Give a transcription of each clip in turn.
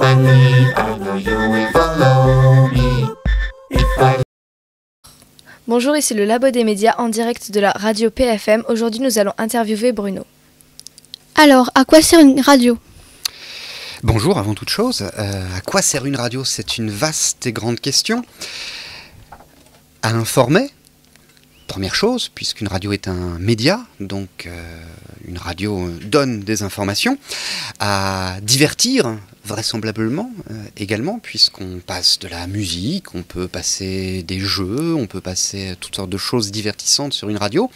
friendly, I know you will follow me. If I... Bonjour, ici le Labo des médias en direct de la radio PFM. Aujourd'hui, nous allons interviewer Bruno. Alors, à quoi sert une radio ? Bonjour, avant toute chose, à quoi sert une radio ? C'est une vaste et grande question. À informer, première chose, puisqu'une radio est un média, donc une radio donne des informations. À divertir, vraisemblablement, également, puisqu'on passe de la musique, on peut passer des jeux, on peut passer toutes sortes de choses divertissantes sur une radio.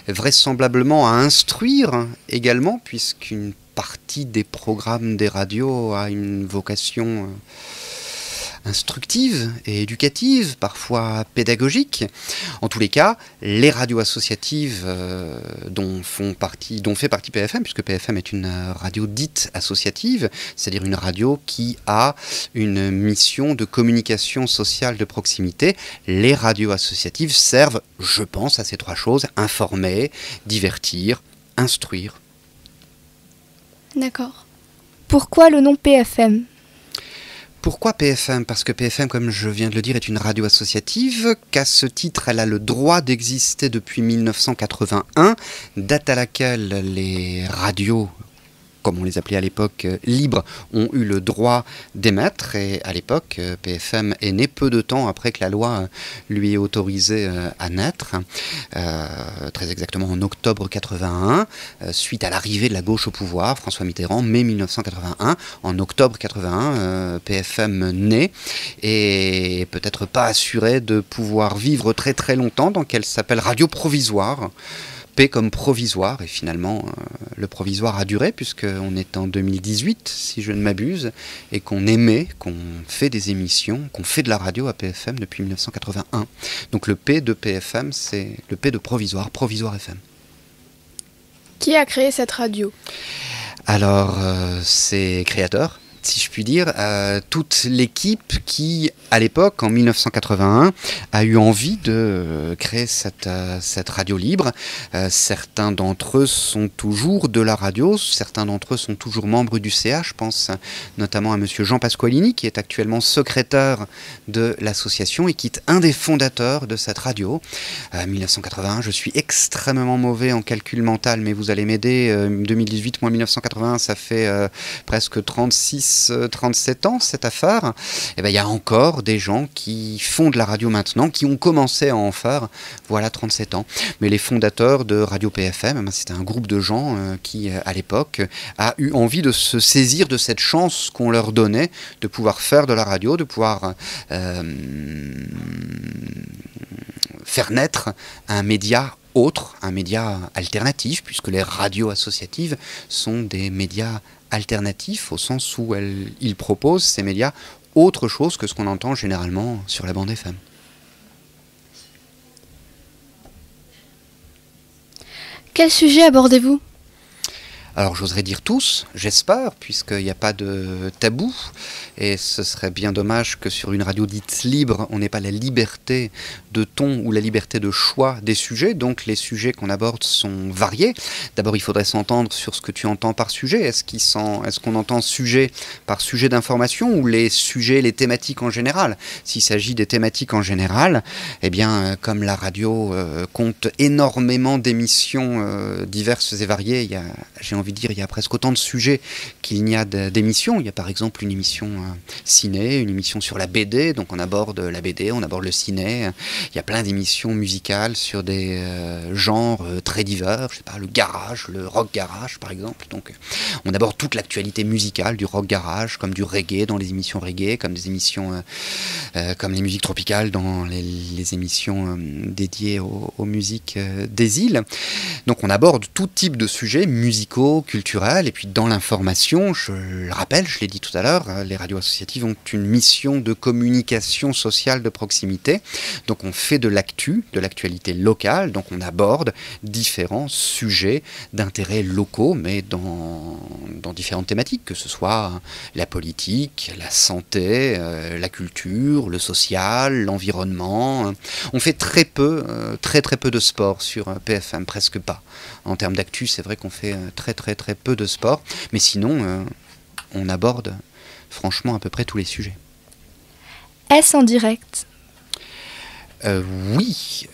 Vraisemblablement à instruire également, puisqu'une partie des programmes des radios a une vocation instructive et éducative, parfois pédagogique. En tous les cas, les radios associatives dont fait partie PFM, puisque PFM est une radio dite associative, c'est-à-dire une radio qui a une mission de communication sociale de proximité. Les radios associatives servent, je pense, à ces trois choses: informer, divertir, instruire. D'accord. Pourquoi le nom PFM ? Pourquoi PFM ? Parce que PFM, comme je viens de le dire, est une radio associative, qu'à ce titre, elle a le droit d'exister depuis 1981, date à laquelle les radios, comme on les appelait à l'époque, libres, ont eu le droit d'émettre. Et à l'époque, PFM est né peu de temps après que la loi lui ait autorisé à naître, très exactement en octobre 81, suite à l'arrivée de la gauche au pouvoir, François Mitterrand, mai 1981. En octobre 81, PFM naît et peut-être pas assuré de pouvoir vivre très très longtemps, donc elle s'appelle Radio Provisoire. P comme provisoire, et finalement le provisoire a duré puisqu'on est en 2018 si je ne m'abuse, et qu'on émet, qu'on fait des émissions, qu'on fait de la radio à PFM depuis 1981. Donc le P de PFM, c'est le P de provisoire, Provisoire FM. Qui a créé cette radio ? Alors c'est créateur, si je puis dire, toute l'équipe qui, à l'époque, en 1981, a eu envie de créer cette radio libre. Certains d'entre eux sont toujours de la radio, certains d'entre eux sont toujours membres du CA. Je pense notamment à monsieur Jean Pasqualini, qui est actuellement secrétaire de l'association et qui est un des fondateurs de cette radio. 1981, je suis extrêmement mauvais en calcul mental, mais vous allez m'aider. 2018 moins 1981, ça fait presque 37 ans cette affaire. Et bien, il y a encore des gens qui font de la radio maintenant, qui ont commencé à en faire, voilà, 37 ans. Mais les fondateurs de Radio PFM, c'était un groupe de gens qui, à l'époque, a eu envie de se saisir de cette chance qu'on leur donnait de pouvoir faire de la radio, de pouvoir faire naître un média autre, un média alternatif, puisque les radios associatives sont des médias alternatifs au sens où ils proposent, ces médias, autre chose que ce qu'on entend généralement sur la bande FM. Quel sujet abordez-vous ? Alors j'oserais dire tous, j'espère, puisqu'il n'y a pas de tabou, et ce serait bien dommage que sur une radio dite libre, on n'ait pas la liberté de ton ou la liberté de choix des sujets, donc les sujets qu'on aborde sont variés. D'abord il faudrait s'entendre sur ce que tu entends par sujet, est-ce qu'on entend sujet par sujet d'information ou les sujets, les thématiques en général ? S'il s'agit des thématiques en général, eh bien comme la radio compte énormément d'émissions diverses et variées, j'ai envie de dire, il y a presque autant de sujets qu'il n'y a d'émissions. Il y a par exemple une émission ciné, une émission sur la BD, donc on aborde la BD, on aborde le ciné. Il y a plein d'émissions musicales sur des genres très divers, je sais pas, le garage, le rock garage par exemple. Donc on aborde toute l'actualité musicale du rock garage, comme du reggae dans les émissions reggae, comme des émissions comme les musiques tropicales dans les émissions dédiées aux musiques des îles. Donc on aborde tout type de sujets musicaux, culturels, et puis dans l'information, je le rappelle, je l'ai dit tout à l'heure, les radios associatives ont une mission de communication sociale de proximité. Donc on fait de l'actu, de l'actualité locale, donc on aborde différents sujets d'intérêt locaux, mais dans différentes thématiques, que ce soit la politique, la santé, la culture, le social, l'environnement. On fait très peu de sport sur PFM, presque pas. En termes d'actu, c'est vrai qu'on fait très peu de sport, mais sinon on aborde franchement à peu près tous les sujets. Est-ce en direct? Oui,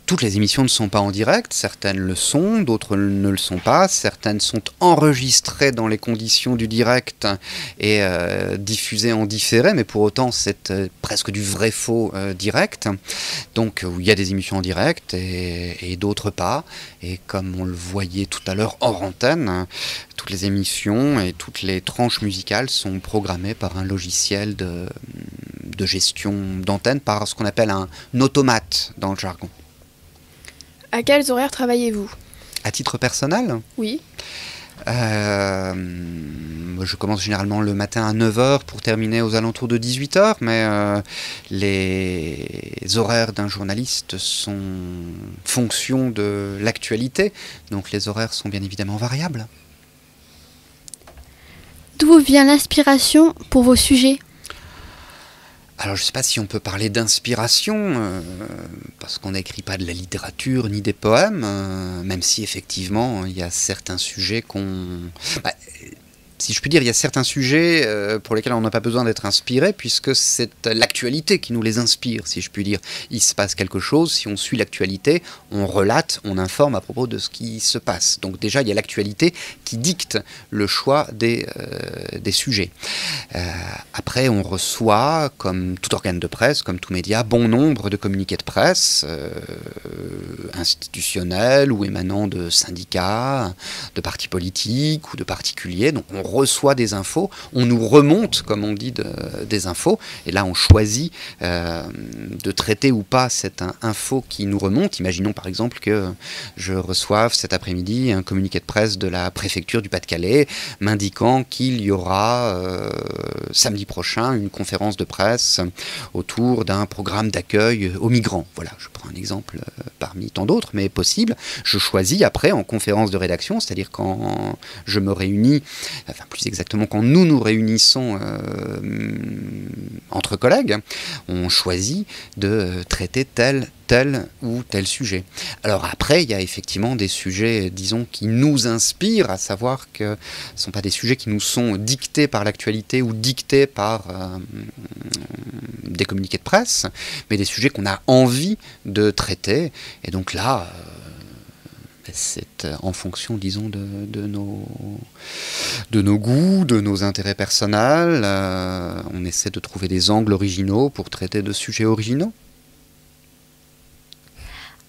toutes les émissions ne sont pas en direct, certaines le sont, d'autres ne le sont pas, certaines sont enregistrées dans les conditions du direct et diffusées en différé, mais pour autant c'est presque du vrai faux direct. Donc il y a des émissions en direct et d'autres pas, et comme on le voyait tout à l'heure hors antenne, toutes les émissions et toutes les tranches musicales sont programmées par un logiciel de gestion d'antenne, par ce qu'on appelle un automate dans le jargon. À quels horaires travaillez-vous? À titre personnel, Oui. je commence généralement le matin à 9 h pour terminer aux alentours de 18 h, mais les horaires d'un journaliste sont fonction de l'actualité, donc les horaires sont bien évidemment variables. D'où vient l'inspiration pour vos sujets? Alors je ne sais pas si on peut parler d'inspiration, parce qu'on n'écrit pas de la littérature ni des poèmes, même si effectivement il y a certains sujets si je puis dire, il y a certains sujets pour lesquels on n'a pas besoin d'être inspiré, puisque c'est l'actualité qui nous les inspire, si je puis dire. Il se passe quelque chose, si on suit l'actualité, on relate, on informe à propos de ce qui se passe. Donc déjà, il y a l'actualité qui dicte le choix des sujets. Après, on reçoit, comme tout organe de presse, comme tout média, bon nombre de communiqués de presse, institutionnels ou émanant de syndicats, de partis politiques ou de particuliers. Donc on reçoit des infos, on nous remonte, comme on dit, des infos, et là on choisit de traiter ou pas cette info qui nous remonte. Imaginons par exemple que je reçoive cet après-midi un communiqué de presse de la préfecture du Pas-de-Calais m'indiquant qu'il y aura samedi prochain une conférence de presse autour d'un programme d'accueil aux migrants. Voilà, je prends un exemple parmi tant d'autres, mais possible. Je choisis après en conférence de rédaction, c'est-à-dire quand je me réunis, enfin plus exactement quand nous nous réunissons entre collègues, on choisit de traiter tel ou tel sujet. Alors après, il y a effectivement des sujets, disons, qui nous inspirent, à savoir que ce ne sont pas des sujets qui nous sont dictés par l'actualité ou dictés par des communiqués de presse, mais des sujets qu'on a envie de traiter. Et donc là, c'est en fonction, disons, de nos goûts, de nos intérêts personnels. On essaie de trouver des angles originaux pour traiter de sujets originaux.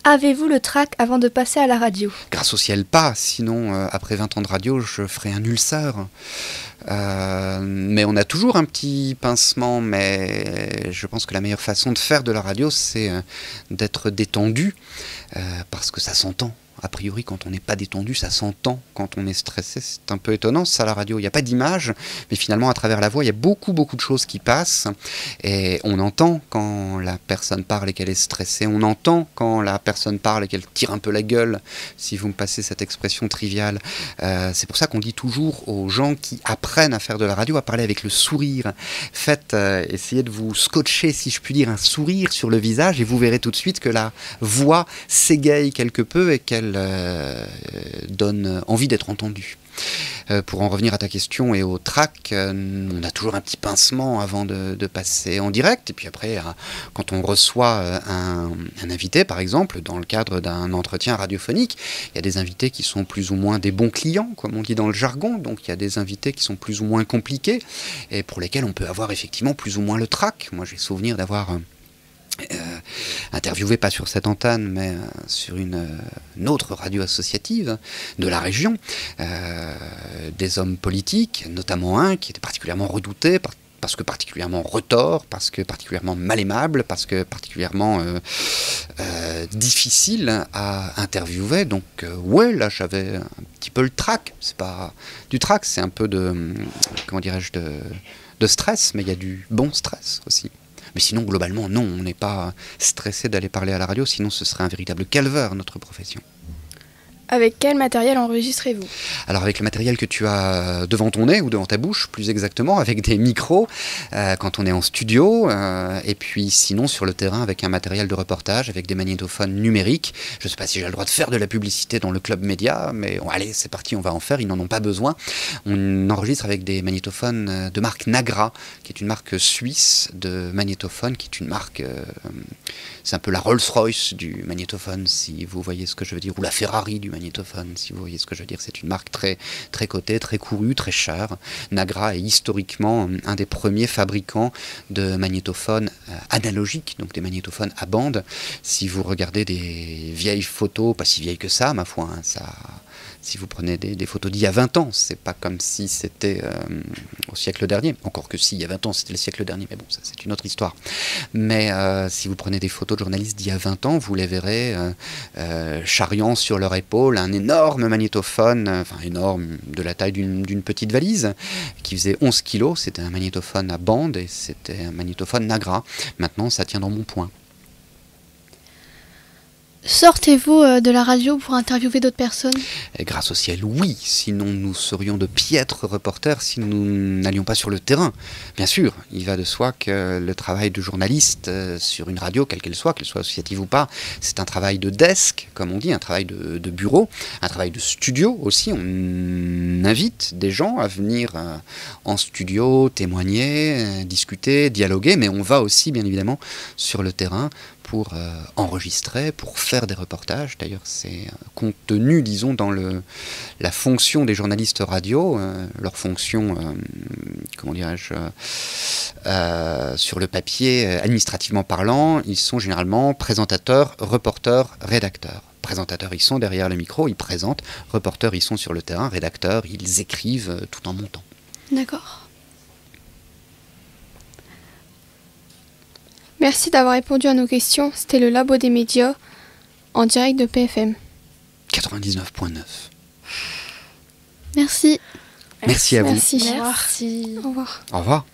Avez-vous le trac avant de passer à la radio? Grâce au ciel, pas. Sinon, après 20 ans de radio, je ferais un ulcère. Mais on a toujours un petit pincement, mais je pense que la meilleure façon de faire de la radio, c'est d'être détendu, parce que ça s'entend. A priori, quand on n'est pas détendu, ça s'entend. Quand on est stressé, c'est un peu étonnant. Ça, à la radio, il n'y a pas d'image, mais finalement, à travers la voix, il y a beaucoup de choses qui passent. Et on entend quand la personne parle et qu'elle est stressée. On entend quand la personne parle et qu'elle tire un peu la gueule, si vous me passez cette expression triviale. C'est pour ça qu'on dit toujours aux gens qui apprennent à faire de la radio à parler avec le sourire. Faites, essayez de vous scotcher, si je puis dire, un sourire sur le visage et vous verrez tout de suite que la voix s'égaye quelque peu et qu'elle donne envie d'être entendue. Pour en revenir à ta question et au track, on a toujours un petit pincement avant de passer en direct. Et puis après, quand on reçoit un invité, par exemple, dans le cadre d'un entretien radiophonique, il y a des invités qui sont plus ou moins des bons clients, comme on dit dans le jargon. Donc il y a des invités qui sont plus ou moins compliqués et pour lesquels on peut avoir effectivement plus ou moins le track. Moi, j'ai souvenir d'avoir interviewé, pas sur cette antenne, mais sur une autre radio associative de la région, des hommes politiques, notamment un qui était particulièrement redouté, parce que particulièrement retors, parce que particulièrement mal aimable, parce que particulièrement difficile à interviewer. Donc ouais, là j'avais un petit peu le trac. C'est pas du trac, c'est un peu de, comment dirais-je, de stress, mais il y a du bon stress aussi. Mais sinon, globalement, non, on n'est pas stressé d'aller parler à la radio, sinon ce serait un véritable calvaire, notre profession. Avec quel matériel enregistrez-vous? Alors avec le matériel que tu as devant ton nez ou devant ta bouche, plus exactement, avec des micros quand on est en studio, et puis sinon sur le terrain avec un matériel de reportage, avec des magnétophones numériques. Je ne sais pas si j'ai le droit de faire de la publicité dans le club média, mais bon, allez, c'est parti, on va en faire, ils n'en ont pas besoin. On enregistre avec des magnétophones de marque Nagra, qui est une marque suisse de magnétophones, qui est une marque, c'est un peu la Rolls-Royce du magnétophone, si vous voyez ce que je veux dire, ou la Ferrari du magnétophone, si vous voyez ce que je veux dire. C'est une marque très, très cotée, très courue, très chère. Nagra est historiquement un des premiers fabricants de magnétophones analogiques, donc des magnétophones à bande. Si vous regardez des vieilles photos, pas si vieilles que ça, ma foi, hein, si vous prenez des photos d'il y a 20 ans, c'est pas comme si c'était au siècle dernier. Encore que si, il y a 20 ans, c'était le siècle dernier, mais bon, ça c'est une autre histoire. Mais si vous prenez des photos de journalistes d'il y a 20 ans, vous les verrez charriant sur leur épaule un énorme magnétophone, enfin énorme, de la taille d'une petite valise, qui faisait 11 kilos. C'était un magnétophone à bande et c'était un magnétophone Nagra. Maintenant, ça tient dans mon poing. Sortez-vous de la radio pour interviewer d'autres personnes? Et grâce au ciel, oui. Sinon, nous serions de piètres reporters si nous n'allions pas sur le terrain. Bien sûr, il va de soi que le travail de journaliste sur une radio, quelle qu'elle soit associative ou pas, c'est un travail de desk, comme on dit, un travail de bureau, un travail de studio aussi. On invite des gens à venir en studio, témoigner, discuter, dialoguer, mais on va aussi, bien évidemment, sur le terrain pour enregistrer, pour faire des reportages. D'ailleurs, c'est contenu, disons, dans la fonction des journalistes radio, leur fonction, comment dirais-je, sur le papier, administrativement parlant, ils sont généralement présentateurs, reporters, rédacteurs. Présentateurs, ils sont derrière le micro, ils présentent. Reporters, ils sont sur le terrain. Rédacteurs, ils écrivent tout en montant. D'accord. Merci d'avoir répondu à nos questions. C'était le Labo des médias en direct de PFM. 99.9. Merci. Merci à vous. Merci. Merci. Au revoir. Au revoir.